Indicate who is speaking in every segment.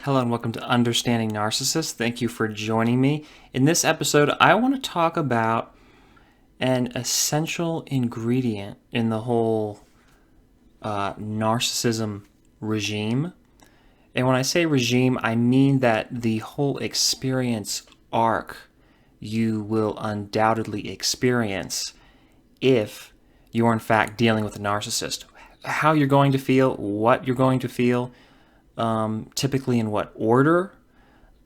Speaker 1: Hello and welcome to Understanding Narcissists. Thank you for joining me. In this episode, I want to talk about an essential ingredient in the whole narcissism regime. And when I say regime, I mean that the whole experience arc you will undoubtedly experience if you are in fact dealing with a narcissist. How you're going to feel, what you're going to feel, typically in what order.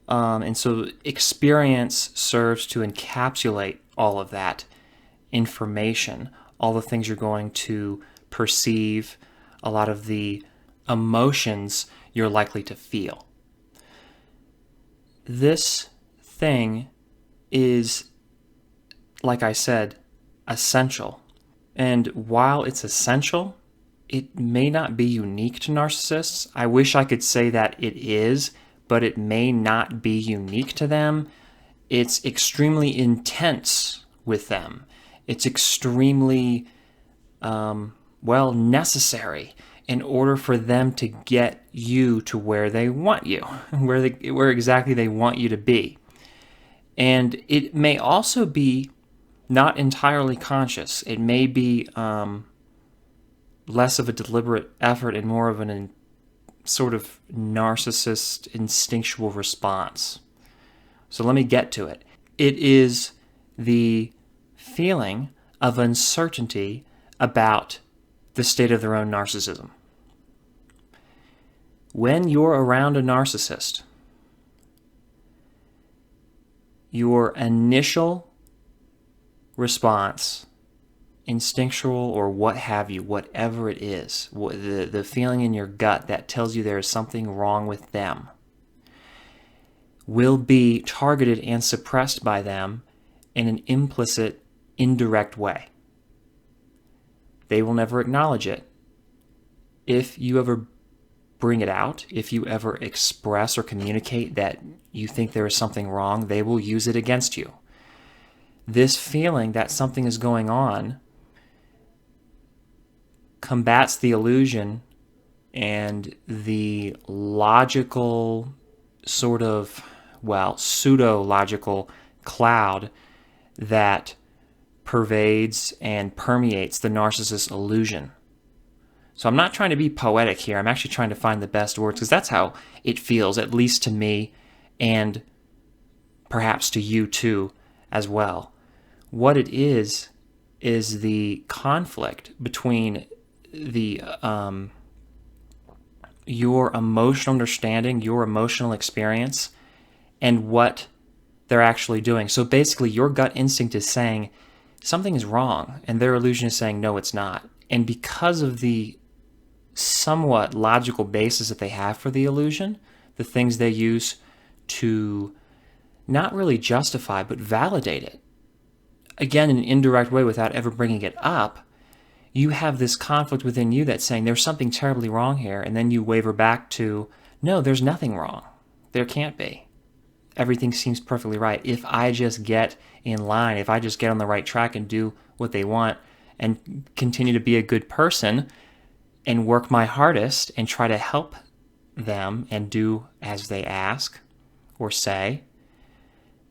Speaker 1: And so experience serves to encapsulate all of that information, all the things you're going to perceive, a lot of the emotions you're likely to feel. This thing is, like I said, essential. And while it's essential, it may not be unique to narcissists. I wish I could say that it is, but it may not be unique to them. It's extremely intense with them. It's extremely, necessary in order for them to get you to where they want you, where exactly they want you to be. And it may also be not entirely conscious. It may be less of a deliberate effort and more of an sort of narcissist instinctual response. So let me get to it. It is the feeling of uncertainty about the state of their own narcissism. When you're around a narcissist, your initial response, instinctual or what have you, whatever it is, the feeling in your gut that tells you there is something wrong with them, will be targeted and suppressed by them in an implicit, indirect way. They will never acknowledge it. If you ever bring it out, if you ever express or communicate that you think there is something wrong, they will use it against you. This feeling that something is going on combats the illusion and the logical sort of, pseudo-logical cloud that pervades and permeates the narcissist's illusion. So I'm not trying to be poetic here. I'm actually trying to find the best words because that's how it feels, at least to me and perhaps to you too as well. What it is the conflict between the your emotional understanding, your emotional experience, and what they're actually doing. So basically, your gut instinct is saying something is wrong, and their illusion is saying no, it's not. And because of the somewhat logical basis that they have for the illusion, the things they use to not really justify but validate it, again in an indirect way without ever bringing it up, you have this conflict within you that's saying there's something terribly wrong here, and then you waver back to, no, there's nothing wrong. There can't be. Everything seems perfectly right. If I just get in line, if I just get on the right track and do what they want and continue to be a good person and work my hardest and try to help them and do as they ask or say,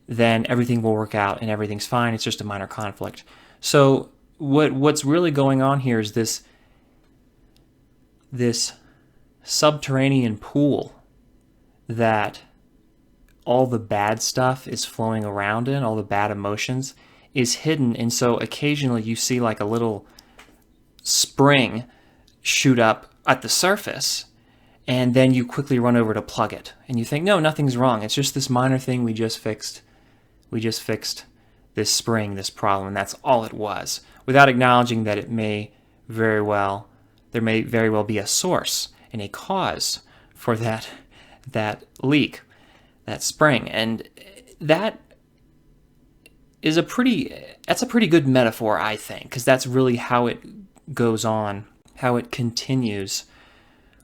Speaker 1: then everything will work out and everything's fine. It's just a minor conflict. So what's really going on here is this subterranean pool that all the bad stuff is flowing around in, all the bad emotions is hidden. And so occasionally you see like a little spring shoot up at the surface, and then you quickly run over to plug it. And you think, no, nothing's wrong. It's just this minor thing we just fixed. We just fixed this spring, this problem, and that's all it was, without acknowledging that there may very well be a source and a cause for that leak, that spring. And that's a pretty good metaphor, I think, because that's really how it goes on, how it continues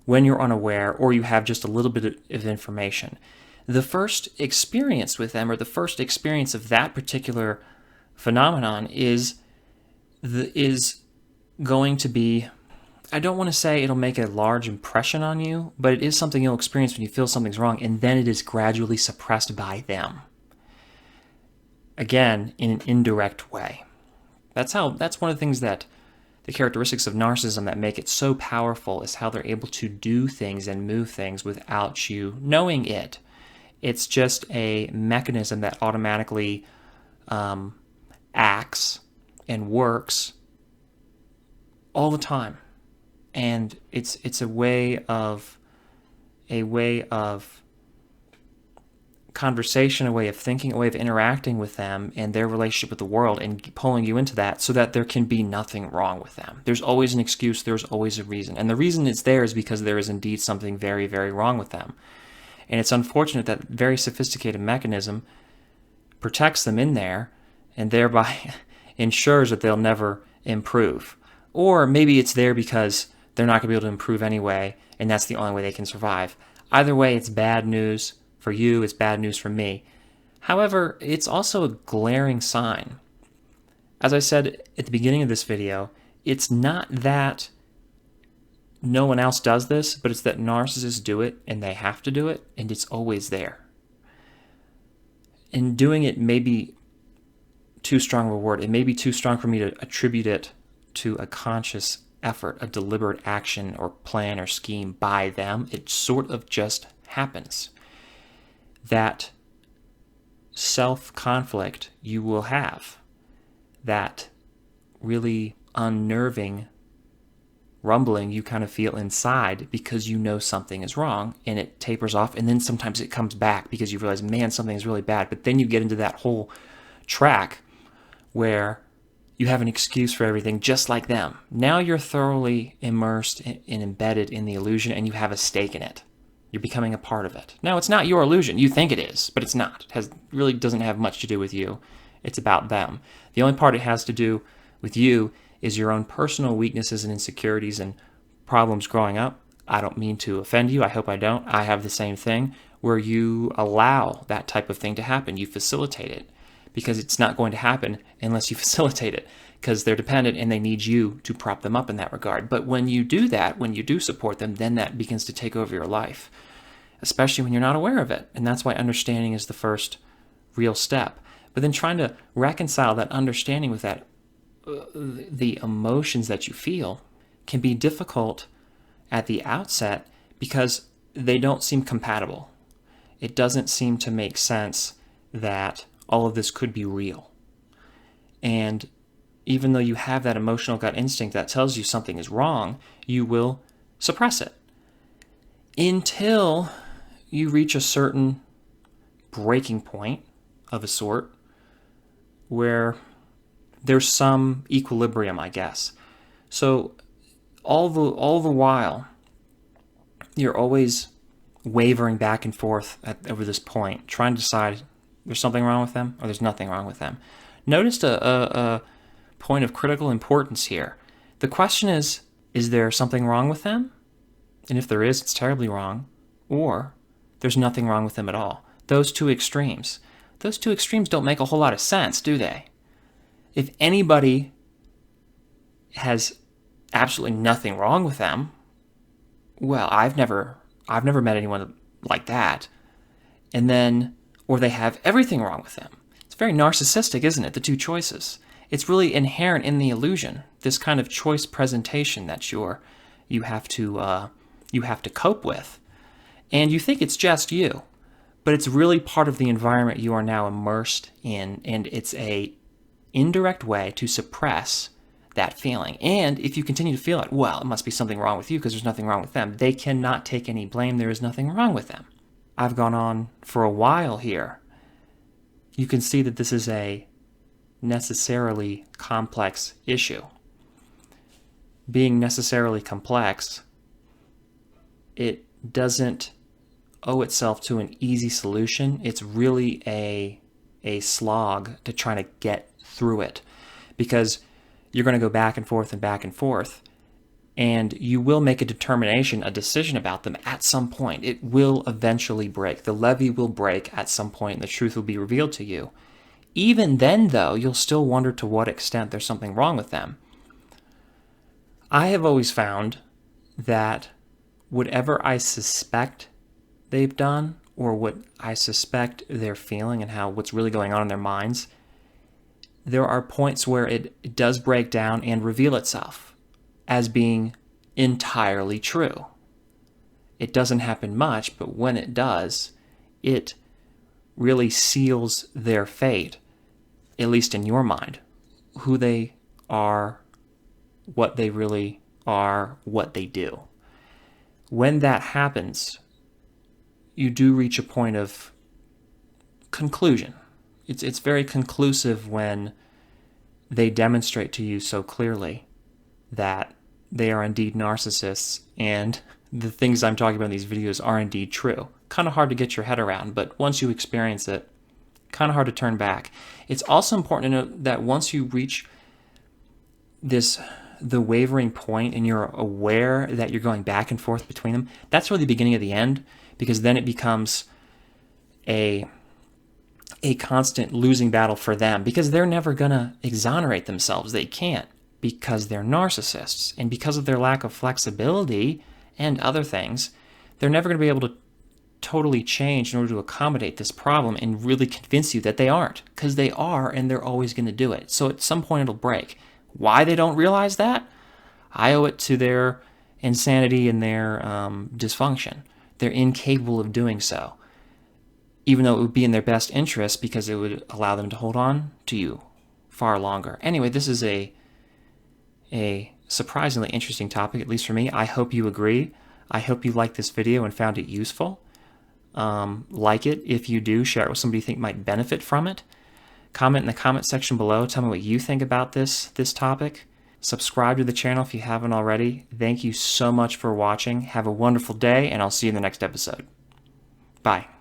Speaker 1: when you're unaware or you have just a little bit of information. The first experience with them, or the first experience of that particular phenomenon, is going to be I don't want to say it'll make a large impression on you, but it is something you'll experience when you feel something's wrong, and then it is gradually suppressed by them. Again, in an indirect way. That's one of the things that the characteristics of narcissism that make it so powerful is how they're able to do things and move things without you knowing it. It's just a mechanism that automatically acts and works all the time. And it's a way of conversation, a way of thinking, a way of interacting with them and their relationship with the world, and pulling you into that so that there can be nothing wrong with them. There's always an excuse, there's always a reason. And the reason it's there is because there is indeed something very, very wrong with them. And it's unfortunate that very sophisticated mechanism protects them in there and thereby ensures that they'll never improve. Or maybe it's there because they're not going to be able to improve anyway, and that's the only way they can survive. Either way, it's bad news for you, it's bad news for me. However, it's also a glaring sign. As I said at the beginning of this video, it's not that no one else does this, but it's that narcissists do it, and they have to do it, and it's always there. And doing it may be too strong of a word. It may be too strong for me to attribute it to a conscious effort, a deliberate action or plan or scheme by them. It sort of just happens. That self-conflict you will have, that really unnerving rumbling you kind of feel inside because you know something is wrong, and it tapers off, and then sometimes it comes back because you realize, man, something is really bad. But then you get into that whole track where you have an excuse for everything, just like them. Now you're thoroughly immersed and embedded in the illusion, and you have a stake in it. You're becoming a part of it. Now, it's not your illusion. You think it is, but it's not. It really doesn't have much to do with you. It's about them. The only part it has to do with you is your own personal weaknesses and insecurities and problems growing up. I don't mean to offend you. I hope I don't. I have the same thing, where you allow that type of thing to happen. You facilitate it, because it's not going to happen unless you facilitate it, because they're dependent and they need you to prop them up in that regard. But when you do that, when you do support them, then that begins to take over your life, especially when you're not aware of it. And that's why understanding is the first real step. But then trying to reconcile that understanding with that, the emotions that you feel, can be difficult at the outset because they don't seem compatible. It doesn't seem to make sense that all of this could be real. And even though you have that emotional gut instinct that tells you something is wrong, you will suppress it until you reach a certain breaking point of a sort where there's some equilibrium, I guess. So all the while, you're always wavering back and forth over this point, trying to decide there's something wrong with them or there's nothing wrong with them. Notice a point of critical importance here. The question is there something wrong with them? And if there is, it's terribly wrong. Or there's nothing wrong with them at all. Those two extremes don't make a whole lot of sense, do they? If anybody has absolutely nothing wrong with them, well, I've never met anyone like that. And then, or they have everything wrong with them. It's very narcissistic, isn't it? The two choices. It's really inherent in the illusion, this kind of choice presentation that you have to cope with. And you think it's just you, but it's really part of the environment you are now immersed in, and it's a indirect way to suppress that feeling. And if you continue to feel it, well, it must be something wrong with you because there's nothing wrong with them. They cannot take any blame. There is nothing wrong with them. I've gone on for a while here. You can see that this is a necessarily complex issue. Being necessarily complex, it doesn't owe itself to an easy solution. It's really a slog to try to get through it, because you're going to go back and forth and back and forth, and you will make a decision about them at some point. It will eventually break. The levee will break at some point, and the truth will be revealed to you. Even then, though, you'll still wonder to what extent there's something wrong with them. I have always found that whatever I suspect they've done, or what I suspect they're feeling and what's really going on in their minds, there are points where it does break down and reveal itself as being entirely true. It doesn't happen much, but when it does, it really seals their fate, at least in your mind, who they are, what they really are, what they do. When that happens, you do reach a point of conclusion. It's very conclusive when they demonstrate to you so clearly that they are indeed narcissists and the things I'm talking about in these videos are indeed true. Kind of hard to get your head around, but once you experience it, kind of hard to turn back. It's also important to note that once you reach the wavering point and you're aware that you're going back and forth between them, that's really the beginning of the end, because then it becomes a constant losing battle for them, because they're never going to exonerate themselves. They can't, because they're narcissists, and because of their lack of flexibility and other things, they're never going to be able to totally change in order to accommodate this problem and really convince you that they aren't, because they are, and they're always going to do it. So at some point it'll break. Why they don't realize that? I owe it to their insanity and their dysfunction. They're incapable of doing so, even though it would be in their best interest, because it would allow them to hold on to you far longer. Anyway, this is a surprisingly interesting topic, at least for me. I hope you agree. I hope you liked this video and found it useful. Like it if you do. Share it with somebody you think might benefit from it. Comment in the comment section below. Tell me what you think about this topic. Subscribe to the channel if you haven't already. Thank you so much for watching. Have a wonderful day, and I'll see you in the next episode. Bye.